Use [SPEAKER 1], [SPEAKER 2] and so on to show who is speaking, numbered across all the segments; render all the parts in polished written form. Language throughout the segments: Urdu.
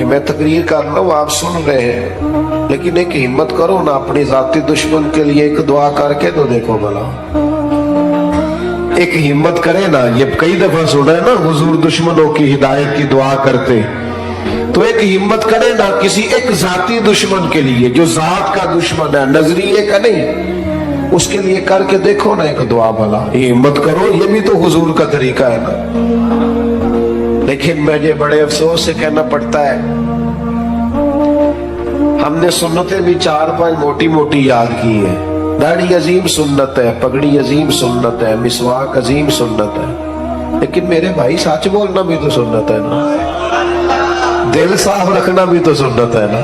[SPEAKER 1] یہ میں تقریر کر رہا ہوں، آپ سن رہے ہیں، لیکن ایک ہمت کرو نا، اپنی ذاتی دشمن کے لیے ایک دعا کر کے تو دیکھو بھلا، ایک ہمت کرے نا۔ یہ کئی دفعہ سنا ہے نا حضور دشمنوں کی ہدایت کی دعا کرتے، تو ایک ہمت کرے نا کسی ایک ذاتی دشمن کے لیے جو ذات کا دشمن ہے، نظریے کا نہیں، اس کے لیے کر کے دیکھو نا ایک دعا بھلا، یہ ہمت کرو۔ یہ بھی تو حضور کا طریقہ ہے نا۔ لیکن مجھے بڑے افسوس سے کہنا پڑتا ہے، ہم نے سنتیں بھی 4-5 موٹی موٹی یاد کی ہیں۔ داڑھی عظیم سنت ہے، پگڑی عظیم سنت ہے، مسواک عظیم سنت ہے، لیکن میرے بھائی سچ بولنا بھی تو سنت ہے نا، دل صاف رکھنا بھی تو سنت ہے نا،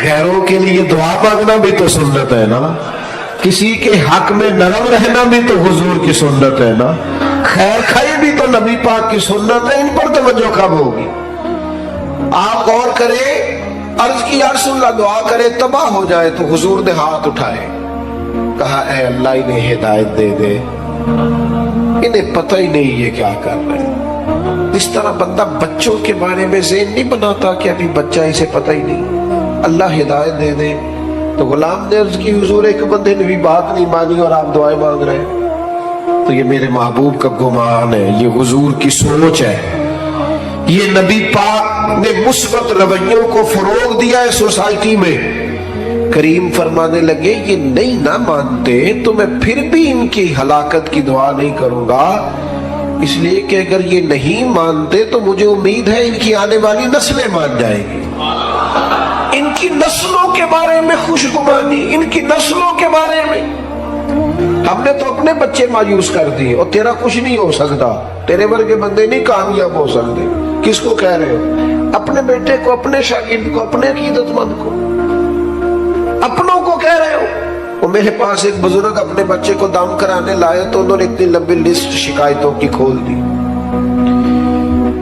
[SPEAKER 1] غیروں کے لیے دعا مانگنا بھی تو سنت ہے نا، کسی کے حق میں نرم رہنا بھی تو حضور کی سنت ہے نا، خیر خائی بھی تو نبی پاک کی سنت ہے۔ ان پر توجہ کب ہوگی؟ آپ غور کریں، عرض کی یا رسول اللہ دعا کرے تباہ ہو جائے تو حضور نے ہاتھ اٹھائے، کہا اے اللہ انہیں ہدایت دے دے، انہیں پتہ ہی نہیں یہ کیا کر رہے ہیں۔ اس طرح بندہ بچوں کے بارے میں ذہن نہیں بناتا کہ ابھی بچہ اسے پتہ ہی نہیں، اللہ ہدایت دے دے۔ تو غلام نے عرض کی حضور ایک بندے نے بھی بات نہیں مانی اور آپ دعائیں مانگ رہے ہیں، تو یہ میرے محبوب کا گمان ہے، یہ حضور کی سوچ ہے، یہ نبی پاک نے مثبت رویوں کو فروغ دیا ہے سوسائٹی میں۔ کریم فرمانے لگے یہ نہیں نہ مانتے تو میں پھر بھی ان کی ہلاکت کی دعا نہیں کروں گا، اس لیے کہ اگر یہ نہیں مانتے تو مجھے امید ہے ان کی آنے والی نسلیں مان جائیں گی، ان کی نسلوں کے بارے میں خوشگمانی، ان کی نسلوں کے بارے میں۔ ہم نے تو اپنے بچے مایوس کر دیے، اور تیرا کچھ نہیں ہو سکتا، تیرے ورگے بندے نہیں کامیاب ہو سکتے۔ کس کو کہہ رہے ہو؟ اپنے بیٹے کو، اپنے شاگرد کو، اپنے عقیدت مند کو، اپنوں کو کہہ رہے ہو۔ وہ میرے پاس ایک بزرگ اپنے بچے کو دم کرانے لائے تو انہوں نے اتنی لمبی لسٹ شکایتوں کی کھول دی،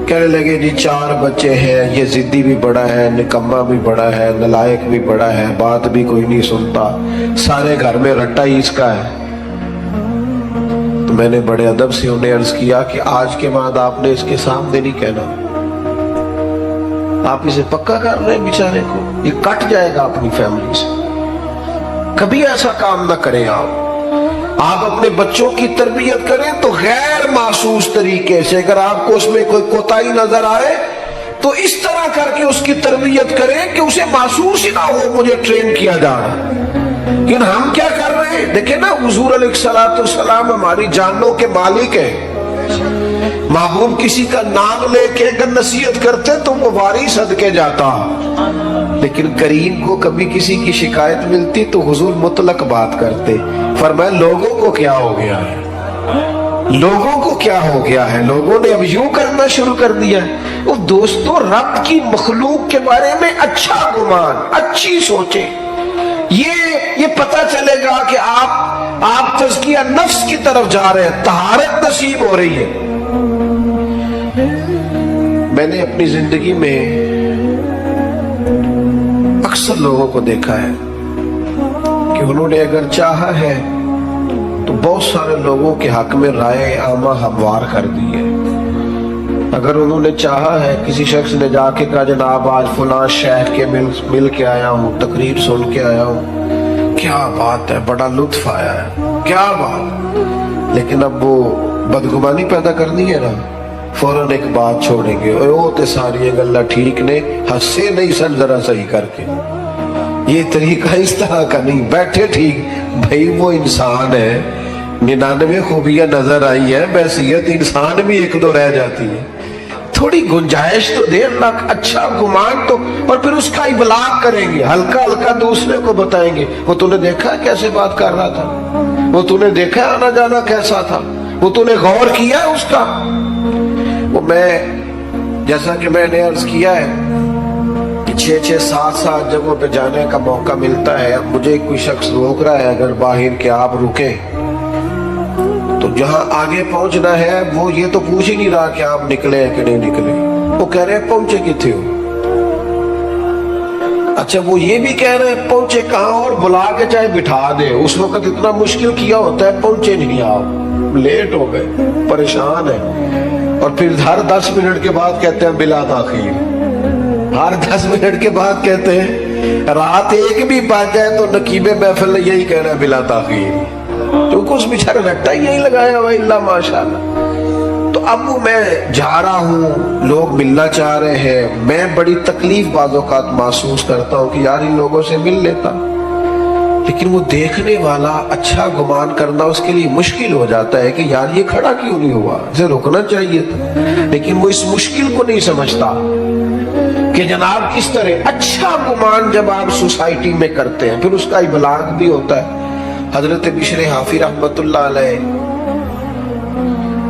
[SPEAKER 1] کہنے لگے جی 4 بچے ہیں، یہ ضدی بھی بڑا ہے، نکمہ بھی بڑا ہے، نلائق بھی بڑا ہے، بات بھی کوئی نہیں سنتا، سارے گھر میں رٹا ہی اس کا ہے۔ تو میں نے بڑے ادب سے انہیں عرض کیا کہ آج کے بعد آپ نے اس کے سامنے نہیں کہنا، آپ اسے پکا کر رہے ہیں بیچارے کو، یہ کٹ جائے گا اپنی فیملی سے، کبھی ایسا کام نہ کریں۔ آپ اپنے بچوں کی تربیت کریں تو غیر محسوس طریقے سے، اگر آپ کو اس میں کوئی کوتاہی نظر آئے تو اس طرح کر کے اس کی تربیت کریں کہ اسے محسوس ہی نہ ہو مجھے ٹرین کیا جا رہا۔ لیکن ہم کیا کر رہے ہیں؟ دیکھیں نا، حضور علیہ السلام ہماری جانوں کے مالک ہیں، محبوب کسی کا نام لے کے اگر نصیحت کرتے تو وہ واری صدقے جاتا، لیکن کریم کو کبھی کسی کی شکایت ملتی تو حضور مطلق بات کرتے، فرمایا لوگوں کو کیا ہو گیا ہے، لوگوں کو کیا ہو گیا ہے، لوگوں نے اب یوں کرنا شروع کر دیا ہے۔ وہ دوستو، رب کی مخلوق کے بارے میں اچھا گمان، اچھی سوچیں، یہ پتہ چلے گا کہ آپ تزکیہ نفس کی طرف جا رہے ہیں، طہارت نصیب ہو رہی ہے۔ میں نے اپنی زندگی میں اکثر لوگوں کو دیکھا ہے کہ انہوں نے اگر چاہا ہے تو بہت سارے لوگوں کے حق میں رائے عامہ ہموار کر دی ہے۔ اگر انہوں نے چاہا ہے، کسی شخص نے جا کے کہا جناب آج فلاں شیخ کے مل کے آیا ہوں، تقریر سن کے آیا ہوں، کیا بات ہے، بڑا لطف آیا ہے، کیا بات، لیکن اب وہ بدگمانی پیدا کرنی ہے نا، فوراً ایک بات چھوڑیں گے، او تے ساری گلا ٹھیک نے، ہنسے نہیں سن ذرا صحیح کر کے، یہ طریقہ اس طرح کا نہیں، بیٹھے ٹھیک، بھائی وہ انسان ہے، 99 خوبیاں نظر آئی ہیں، بحیثیت انسان بھی 1-2 رہ جاتی ہے، تھوڑی گنجائش تو دے، اللہ اچھا گمان تو، اور پھر اس کا ابلاغ کریں گے، ہلکا ہلکا دوسرے کو بتائیں گے، وہ تو نے دیکھا کیسے بات کر رہا تھا، وہ تو نے دیکھا آنا جانا کیسا تھا، وہ تو نے غور کیا اس کا۔ وہ میں جیسا کہ میں نے عرض کیا ہے کہ 6-7 جگہوں پہ جانے کا موقع ملتا ہے، اب مجھے کوئی شخص روک رہا ہے اگر باہر کہ آپ رکیں، تو جہاں آگے پہنچنا ہے وہ یہ تو پوچھ ہی نہیں رہا کہ آپ نکلے کہ نہیں نکلے، وہ کہہ رہے ہیں پہنچے کتنے ہو، اچھا وہ یہ بھی کہہ رہے ہیں پہنچے کہاں، اور بلا کے چاہے بٹھا دے، اس وقت اتنا مشکل کیا ہوتا ہے، پہنچے نہیں آپ، لیٹ ہو گئے، پریشان ہے، اور پھر ہر 10 منٹ کے بعد کہتے ہیں بلا تاخیر، ہر 10 منٹ کے بعد کہتے ہیں رات 1 بھی بج جائے تو نقیب محفل نے یہی کہنا ہے بلا تاخیر، کیونکہ اس بیچارے رٹا ہی یہی لگایا ہوا اللہ ماشاءاللہ۔ تو اب وہ میں جا رہا ہوں، لوگ ملنا چاہ رہے ہیں، میں بڑی تکلیف بعض اوقات محسوس کرتا ہوں کہ یار ان لوگوں سے مل لیتا، لیکن وہ دیکھنے والا اچھا گمان کرنا اس کے لیے مشکل ہو جاتا ہے کہ یار یہ کھڑا کیوں نہیں ہوا، اسے رکنا چاہیے تھا، لیکن وہ اس مشکل کو نہیں سمجھتا کہ جناب کس طرح اچھا گمان جب آپ سوسائٹی میں کرتے ہیں پھر اس کا ابلاغ بھی ہوتا ہے۔ حضرت بشر حافی رحمت اللہ علیہ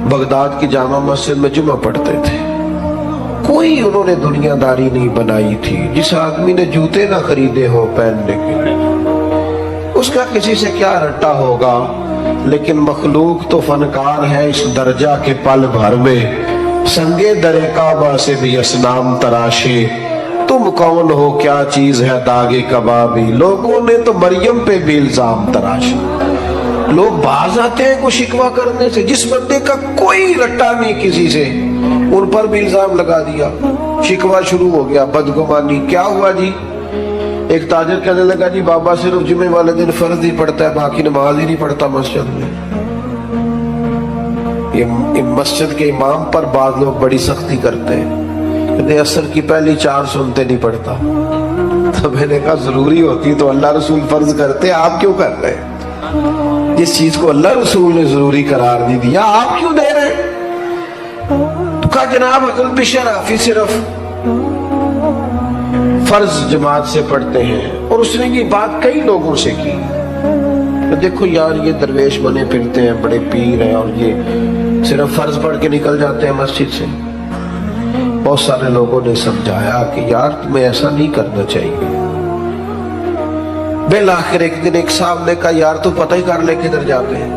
[SPEAKER 1] بغداد کی جامع مسجد میں جمعہ پڑھتے تھے، کوئی انہوں نے دنیا داری نہیں بنائی تھی، جس آدمی نے جوتے نہ خریدے ہو پہننے کے لیے اس کا کسی سے کیا رٹا ہوگا، لیکن مخلوق تو فنکار ہے اس درجہ کے پل بھر میں، سنگے در کعبہ سے بھی اسنام تراشے، تم کون ہو کیا چیز ہے داغ کبابی، لوگوں نے تو مریم پہ بھی الزام تراشا۔ لوگ باز آتے ہیں کو شکوہ کرنے سے، جس بندے کا کوئی رٹا نہیں کسی سے ان پر بھی الزام لگا دیا، شکوہ شروع ہو گیا، بدگمانی۔ کیا ہوا جی؟ ایک تاجر کہنے لگا جی بابا صرف جمعے والے دن فرض ہی پڑھتا ہے، باقی نماز ہی نہیں پڑھتا مسجد میں۔ یہ مسجد کے امام پر بعض لوگ بڑی سختی کرتے ہیں، کہتے عصر کی پہلی 4 سنتے نہیں پڑھتا۔ تو میں نے کہا ضروری ہوتی تو اللہ رسول فرض کرتے، آپ کیوں کر رہے ہیں؟ جس چیز کو اللہ رسول نے ضروری قرار نہیں دیا آپ کیوں دے رہے ہیں؟ تو کہا جناب حضرت بشر حافی صرف فرض جماعت سے پڑھتے ہیں، اور اس نے یہ بات کئی لوگوں سے کی، تو دیکھو یار یہ درویش بنے پھرتے ہیں، بڑے پیر ہیں، اور یہ صرف فرض پڑھ کے نکل جاتے ہیں مسجد سے۔ بہت سارے لوگوں نے سمجھایا کہ یار تمہیں ایسا نہیں کرنا چاہیے۔ بالآخر ایک دن ایک صاحب نے کہا یار تو پتہ ہی کر لے کدھر جاتے ہیں۔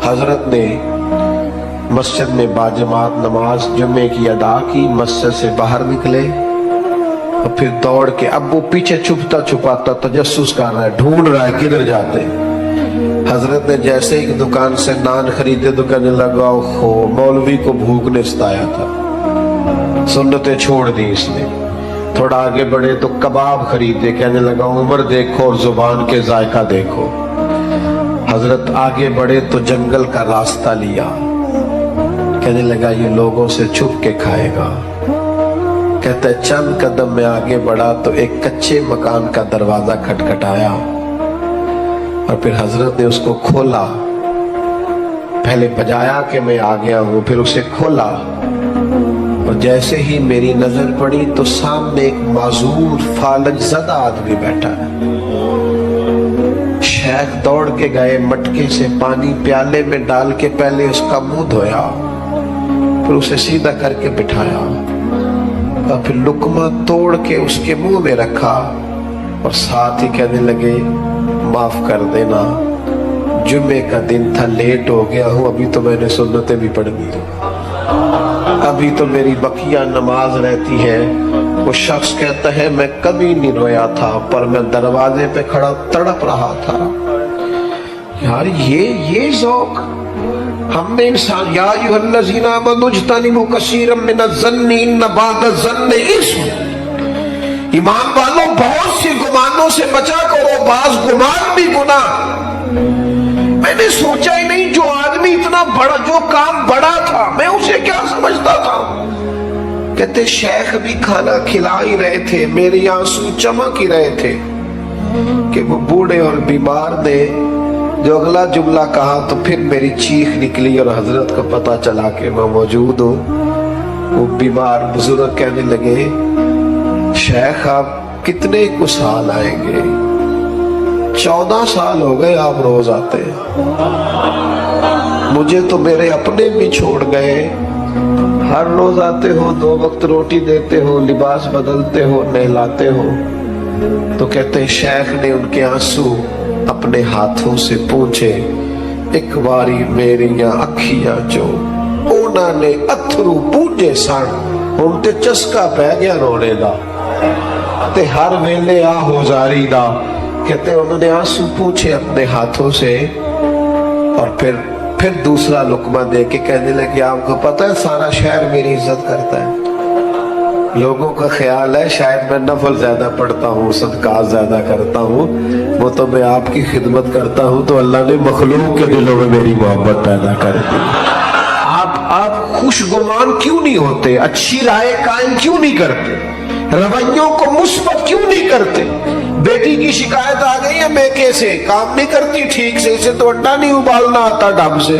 [SPEAKER 1] حضرت نے مسجد میں باجماعت نماز جمعے کی ادا کی، مسجد سے باہر نکلے اور پھر دوڑ کے، اب وہ پیچھے چھپتا چھپاتا تجسس کر رہا ہے، ڈھونڈ رہا ہے کدھر جاتے ہیں۔ حضرت نے جیسے ایک دکان سے نان خریدے تو کہنے لگا اوہو مولوی کو بھوک نے ستایا تھا، سنتیں چھوڑ دی اس نے۔ تھوڑا آگے بڑھے تو کباب خریدے، کہنے لگا عمر دیکھو اور زبان کے ذائقہ دیکھو۔ حضرت آگے بڑھے تو جنگل کا راستہ لیا، کہنے لگا یہ لوگوں سے چھپ کے کھائے گا۔ کہتا ہے چند قدم میں آگے بڑھا تو ایک کچے مکان کا دروازہ کھٹکھٹایا، اور پھر حضرت نے اس کو کھولا، پہلے بجایا کہ میں آ گیا ہوں، پھر اسے کھولا، اور جیسے ہی میری نظر پڑی تو سامنے ایک معذور فالج زدہ آدمی بیٹھا ہے۔ شیخ دوڑ کے گئے، مٹکے سے پانی پیالے میں ڈال کے پہلے اس کا منہ دھویا، پھر اسے سیدھا کر کے بٹھایا، اور پھر لقمہ توڑ کے اس کے منہ میں رکھا، اور ساتھ ہی کہنے لگے معاف کر دینا، جمعے کا دن تھا، لیٹ ہو گیا ہوں، ابھی تو میں نے سنتیں بھی پڑھنی ہیں، ابھی تو میری بقیہ نماز رہتی ہے۔ وہ شخص کہتا ہے میں کبھی نہیں رویا تھا، پر میں دروازے پہ کھڑا تڑپ رہا تھا۔ یار یہ ذوق ہم میں انسان، یا ایھا الذین آمنوا اجتنبوا کثیرا من الظن ان بعض الظن اثم، ایمان والوں بہت سی گمانوں سے بچا کرو، بعض گمان بھی گناہ۔ میں نے سوچا ہی نہیں جو آدمی اتنا بڑا، جو کام بڑا تھا، میں اسے کیا سمجھتا تھا۔ کہتے شیخ بھی کھانا کھلا ہی رہے تھے، میری آنسو چمک ہی رہے تھے کہ وہ بوڑھے اور بیمار نے جو اگلا جملہ کہا تو پھر میری چیخ نکلی، اور حضرت کو پتا چلا کہ میں موجود ہوں۔ وہ بیمار بزرگ کہنے لگے شیخ آپ کتنے کو سال آئیں گے؟ 14 سال ہو گئے آپ روز آتے ہیں، مجھے تو میرے اپنے بھی چھوڑ گئے، ہر روز آتے ہو، 2 وقت روٹی دیتے ہو، لباس بدلتے ہو، نہلاتے ہو۔ تو کہتے ہیں شیخ نے ان کے آنسو اپنے ہاتھوں سے پوچھے، ایک باری میریاں اکھیاں جو انہوں نے اتھرو پوجے سن، ان تے چسکا پہ گیا رونے دا، تے ہر ویلے آ ہو جاری دا۔ کہتے ہیں انہوں نے آنسو پوچھے اپنے ہاتھوں سے، اور پھر دوسرا لقمہ دے کے کہنے لگے آپ کو پتہ ہے سارا شہر میری عزت کرتا ہے، لوگوں کا خیال ہے شاید میں نفل زیادہ پڑھتا ہوں، صدقات زیادہ کرتا ہوں، وہ تو میں آپ کی خدمت کرتا ہوں تو اللہ نے مخلوق کے دلوں میں میری محبت پیدا کر دی۔ آپ خوش گمان کیوں نہیں ہوتے؟ اچھی رائے قائم کیوں نہیں کرتے؟ رویوں کو مثبت کیوں نہیں کرتے؟ بیٹی کی شکایت آ گئی ہے میکے سے، کام نہیں کرتی ٹھیک سے، اسے تو انڈا نہیں ابالنا آتا ڈھنگ سے،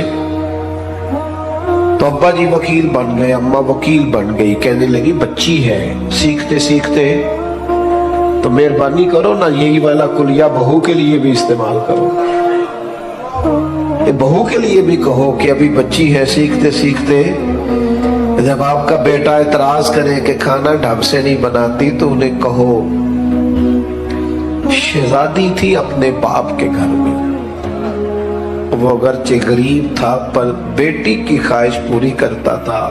[SPEAKER 1] تو ابا جی وکیل بن گئے، اماں وکیل بن گئی، کہنے لگی بچی ہے، سیکھتے سیکھتے تو مہربانی کرو نا یہی والا کلیہ بہو کے لیے بھی استعمال کرو، بہو کے لیے بھی کہو کہ ابھی بچی ہے، سیکھتے سیکھتے جب آپ کا بیٹا اعتراض کرے کہ کھانا ڈھنگ سے نہیں بناتی تو انہیں کہو شہزادی تھی اپنے باپ کے گھر میں، وہ اگرچہ غریب تھا پر بیٹی کی خواہش پوری کرتا تھا،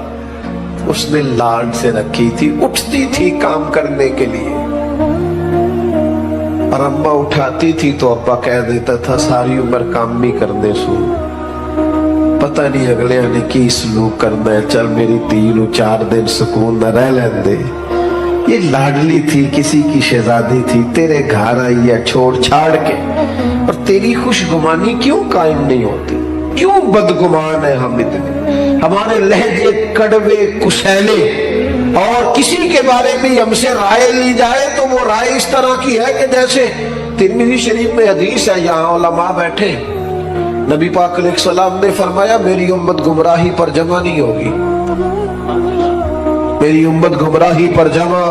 [SPEAKER 1] اس نے لاڈ سے رکھی تھی، اٹھتی تھی کام کرنے کے لیے، اور اماں اٹھاتی تھی تو ابا کہہ دیتا تھا ساری عمر کام نہیں کرنے سو، پتہ نہیں اگلے نے کی سلوک کرنا ہے، چل میری تین 4 دن سکون نہ رہ لین دے، یہ لاڈلی تھی، کسی کی شہزادی تھی، تیرے گھر آئی ہے چھوڑ چھاڑ کے، اور تیری خوش گمانی کیوں قائم نہیں ہوتی؟ کیوں بدگمان ہے ہم اتنے؟ ہمارے لہجے کڑوے کسیلے، اور کسی کے بارے میں ہم سے رائے لی جائے تو وہ رائے اس طرح کی ہے کہ جیسے ترمذی شریف میں حدیث ہے، یہاں علماء بیٹھے، نبی پاک علیہ السلام نے فرمایا میری امت گمراہی پر جمع نہیں ہوگی، میری امت گمراہی پر جمع،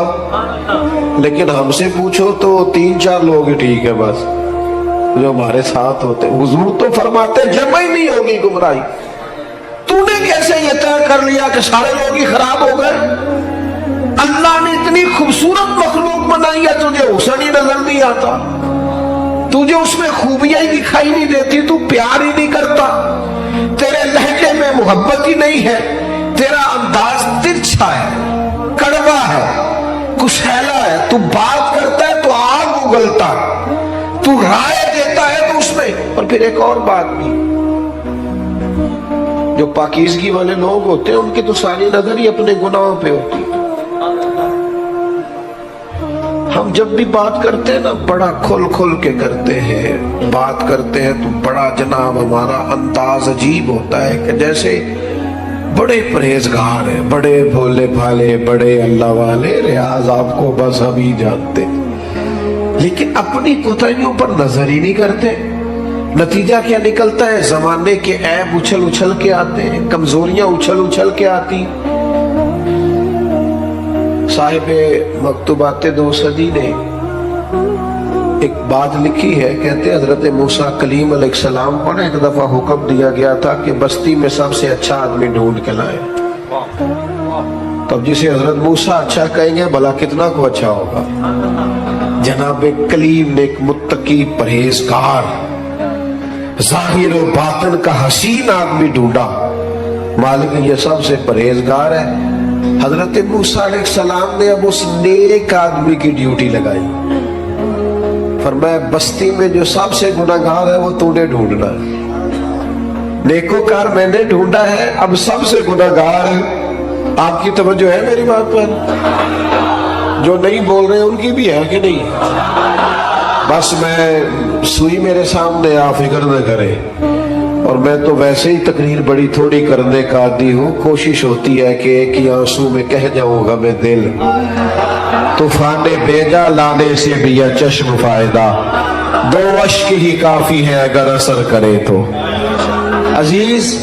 [SPEAKER 1] لیکن ہم سے پوچھو تو 3-4 لوگ ہی ٹھیک ہے بس جو ہمارے ساتھ ہوتے، حضور تو فرماتے جمع ہی نہیں ہوگی گمراہی، تو نے کیسے یہ طے کر لیا کہ سارے لوگ ہی خراب ہو گئے؟ اللہ نے اتنی خوبصورت مخلوق بنائی ہے، تجھے حسن ہی نظر نہیں آتا، تجھے اس میں خوبیاں ہی دکھائی نہیں دیتی، تو پیار ہی نہیں کرتا، تیرے لہجے میں محبت ہی نہیں ہے، تیرا انداز ترچھا ہے، کڑوا ہے، کسیلا ہے، تو بات کرتا ہے تو آگ اگلتا، تو رائے دیتا ہے تو اس میں، اور پھر ایک اور بات بھی، جو پاکیزگی والے لوگ ہوتے ہیں ان کی تو ساری نظر ہی اپنے گناہوں پہ ہوتی ہے، ہم جب بھی بات کرتے ہیں نا بڑا کھل کے کرتے ہیں، بات کرتے ہیں تو بڑا جناب ہمارا انداز عجیب ہوتا ہے کہ جیسے بڑے پرہیزگار ہیں، بڑے بھولے بھالے، بڑے اللہ والے، ریاض آپ کو بس ہم ہی جانتے، لیکن اپنی کوتاہیوں پر نظر ہی نہیں کرتے، نتیجہ کیا نکلتا ہے؟ زمانے کے عیب اچھل کے آتے ہیں، کمزوریاں اچھل کے آتی۔ صاحب مکتوبات دوسری نے ایک بات لکھی ہے، کہتے حضرت موسیٰ کلیم علیہ السلام کو ایک دفعہ حکم دیا گیا تھا کہ بستی میں سب سے اچھا آدمی ڈھونڈ کے لائیں، تب جسے حضرت موسیٰ اچھا کہیں گے بھلا کتنا کو اچھا ہوگا؟ جناب کلیم نے ایک متقی پرہیزگار ظاہر و باطن کا حسین آدمی ڈھونڈا، مالک یہ سب سے پرہیزگار ہے، حضرت موسیٰ علیہ السلام نے اب اس نیک آدمی کی ڈیوٹی لگائی، فرمایا بستی میں جو سب سے گناہگار ہے وہ تو نے ڈھونڈنا ہے، نیکوکار میں نے ڈھونڈا ہے، اب سب سے گناہگار ہے، آپ کی توجہ ہے میری بات پر؟ جو نہیں بول رہے ان کی بھی ہے کہ نہیں؟ بس میں سوئی میرے سامنے آپ فکر نہ کریں، اور میں تو ویسے ہی تقریر بڑی تھوڑی کرنے کا عادی ہوں، کوشش ہوتی ہے کہ ایک ہی آنسو میں کہہ جاؤں گا میں دل، طوفان بیجا لانے سے بھی یا چشم فائدہ، 2 اشک ہی کافی ہے اگر اثر کرے تو۔ عزیز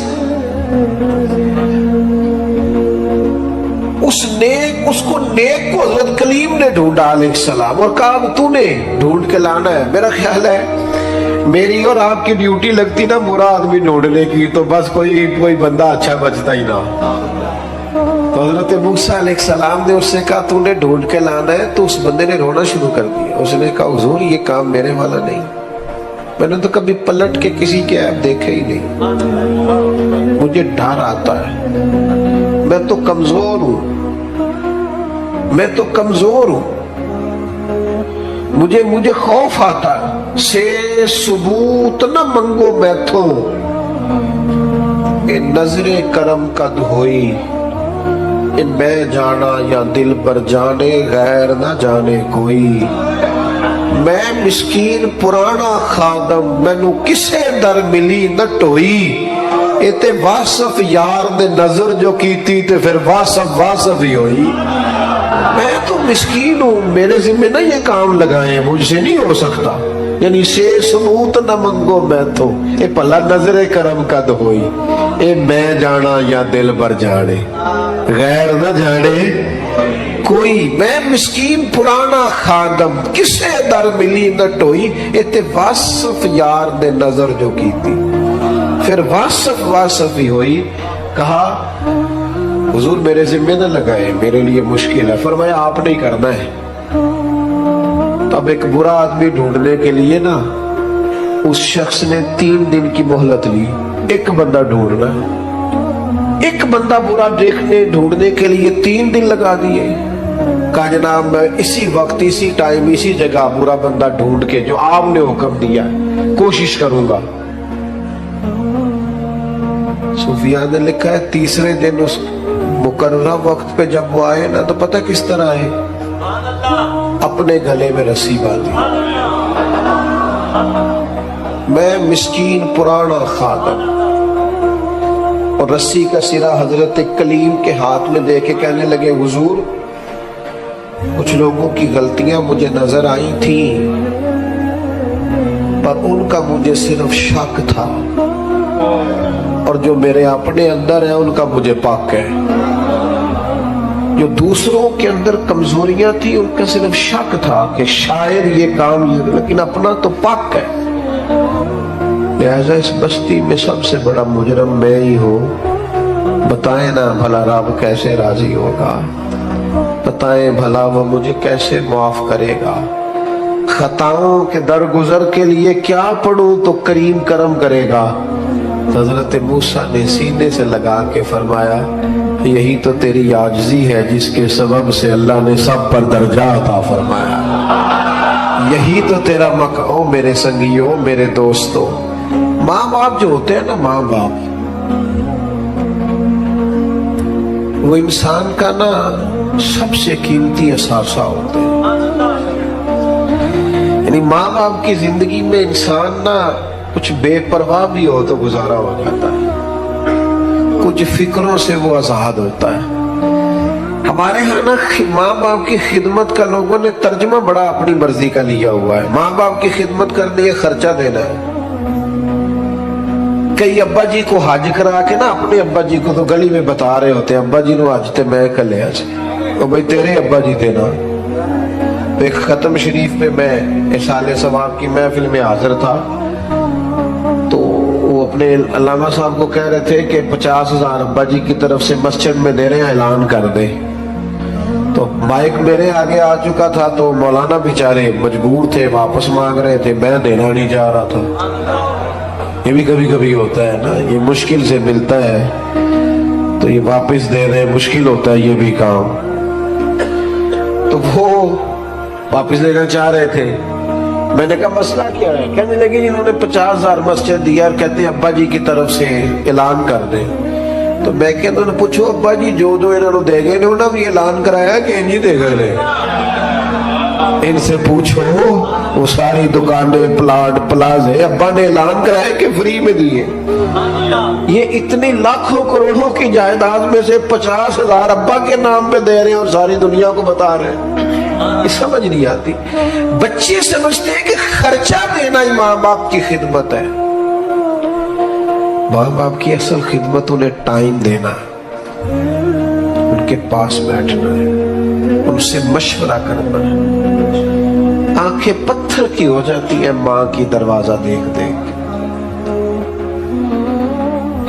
[SPEAKER 1] اس کو نیک کو حضرت کلیم نے ڈھونڈا علیہ السلام، اور کہا تو نے ڈھونڈ کے لانا ہے، میرا خیال ہے میری اور آپ کی ڈیوٹی لگتی نا برا آدمی ڈھونڈنے کی تو بس کوئی بندہ اچھا بچتا ہی نہ، تو حضرت موسیٰ علیہ السلام نے اس سے کہا تو نے ڈھونڈ کے لانا ہے، تو اس بندے نے رونا شروع کر دیا، اس نے کہا حضور یہ کام میرے والا نہیں، میں نے تو کبھی پلٹ کے کسی کے عیب دیکھے ہی نہیں، مجھے ڈر آتا ہے، میں تو کمزور ہوں، مجھے خوف آتا ہے، سے ثبوت نہ منگو میتھوں، کہ نظر کرم قد ہوئی، میں جانا یا دل پر جانے غیر نہ جانے کوئی میں مسکین پرانا خادم مینو کسے در ملی نہ ٹوئی اے تے واصف یار دے نظر جو کیتی تے پھر واصف ہی ہوئی میں تو مسکین ہوں میرے ذمہ نہ یہ کام لگائے مجھ سے نہیں ہو سکتا یعنی سے سموت نہ منگو میں تو اے پلا نظر کرم قد ہوئی اے میں جانا یا دل بر جانے غیر نہ جانے کوئی میں مسکین پرانا خادم کسے در ملی نہ ٹوئی اے تے واصف یار دے نظر جو کی تھی پھر واصف ہی ہوئی کہا حضور میرے ذمہ نہ لگائے میرے لیے مشکل ہے فرمایا آپ نہیں کرنا ہے تو اب ایک برا آدمی ڈھونڈنے کے لیے نا اس شخص نے 3 دن کی مہلت لی ایک بندہ ڈھونڈنا ہے ایک بندہ برا ڈھونڈنے کے لیے 3 دن لگا دیے کہا جناب میں اسی وقت اسی ٹائم اسی جگہ برا بندہ ڈھونڈ کے جو آپ نے حکم دیا کوشش کروں گا صوفیاء نے لکھا ہے 3 دن اس مقررہ وقت پہ جب وہ آئے نا تو پتہ کس طرح آئے اپنے گلے میں رسی باندھی میں مسکین پرانا خادم اور رسی کا سرا حضرت کلیم کے ہاتھ میں دے کے کہنے لگے حضور کچھ لوگوں کی غلطیاں مجھے نظر آئی تھیں پر ان کا مجھے صرف شک تھا اور جو میرے اپنے اندر ہیں ان کا مجھے پاک ہے جو دوسروں کے اندر کمزوریاں تھی ان کا صرف شک تھا کہ شاید یہ کام لیکن اپنا تو پاک ہے لہذا اس بستی میں سب سے بڑا مجرم میں ہی ہوں بتائیں نا بھلا رب کیسے راضی ہوگا بتائیں بھلا وہ مجھے کیسے معاف کرے گا خطاؤں کے درگزر کے لیے کیا پڑھوں تو کریم کرم کرے گا حضرت موسیٰ نے سینے سے لگا کے فرمایا یہی تو تیری عاجزی ہے جس کے سبب سے اللہ نے سب پر درجہ عطا فرمایا یہی تو تیرا مقام میرے سنگیوں میرے دوستوں ماں باپ جو ہوتے ہیں نا ماں باپ وہ انسان کا نا سب سے قیمتی اثاثہ ہوتے ہیں یعنی ماں باپ کی زندگی میں انسان نا کچھ بے پرواہ بھی ہو تو گزارا ہو جاتا ہے کچھ فکروں سے وہ آزاد ہوتا ہے ہمارے ہاں نا ماں باپ کی خدمت کا لوگوں نے ترجمہ بڑا اپنی مرضی کا لیا ہوا ہے ماں باپ کی خدمت کرنے کے خرچہ دینا ہے کئی ابا جی کو حج کرا کے نا اپنے ابا جی کو تو گلی میں بتا رہے ہوتے ہیں ابا جی نو حج تے میں کلے تو بھائی تیرے ابا جی دینا ایک ختم شریف میں میں احسان ثواب کی محفل میں حاضر تھا تو وہ اپنے علامہ صاحب کو کہہ رہے تھے کہ 50,000 ابا جی کی طرف سے مسجد میں دے رہے ہیں اعلان کر دیں تو مائک میرے آگے آ چکا تھا تو مولانا بیچارے مجبور تھے واپس مانگ رہے تھے میں دینا نہیں چاہ رہا تھا یہ بھی کبھی کبھی ہوتا ہے نا یہ مشکل سے ملتا ہے تو یہ واپس دے رہے مشکل ہوتا ہے یہ بھی کام تو وہ واپس لینا چاہ رہے تھے میں نے کہا مسئلہ کیا ہے کہنے لگے انہوں نے 50,000 مسجد دیا اور کہتے ہیں ابا جی کی طرف سے اعلان کر دیں تو میں کہ انہوں نے پوچھو ابا جی جو انہوں نے دے گئے انہوں نے بھی اعلان کرایا کہ نہیں دے گئے ان سے پوچھو وہ ساری دکانیں پلاٹ پلازے ابا نے اعلان کرایا کہ فری میں دیے یہ اتنی لاکھوں کروڑوں کی جائیداد میں سے 50,000 ابا کے نام پہ دے رہے ہیں اور ساری دنیا کو بتا رہے ہیں یہ سمجھ نہیں آتی بچے سمجھتے ہیں کہ خرچہ دینا ہی ماں باپ کی خدمت ہے ماں باپ کی اصل خدمت انہیں ٹائم دینا ان کے پاس بیٹھنا ہے ان سے مشورہ کرنا ہے آنکھیں پتھر کی ہو جاتی ہیں ماں کی دروازہ دیکھ دیکھ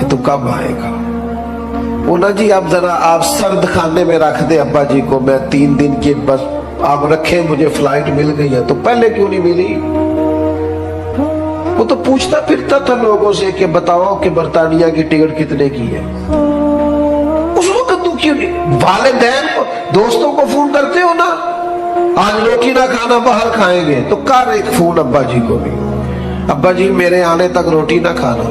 [SPEAKER 1] کہ تو کب آئے گا وہ نا جی اب ذرا آپ سرد خانے میں رکھ دے ابا جی کو میں 3 دن کی بس آپ رکھیں مجھے فلائٹ مل گئی ہے تو پہلے کیوں نہیں ملی وہ تو پوچھتا پھرتا تھا لوگوں سے کہ بتاؤ کہ برطانیہ کی ٹکٹ کتنے کی ہے اس وقت تو کیوں نہیں والدین کو دوستوں کو فون کرتے ہو نا آج روٹی نہ کھانا باہر کھائیں گے تو کر ایک فون ابا جی کو بھی ابا جی میرے آنے تک روٹی نہ کھانا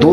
[SPEAKER 1] 2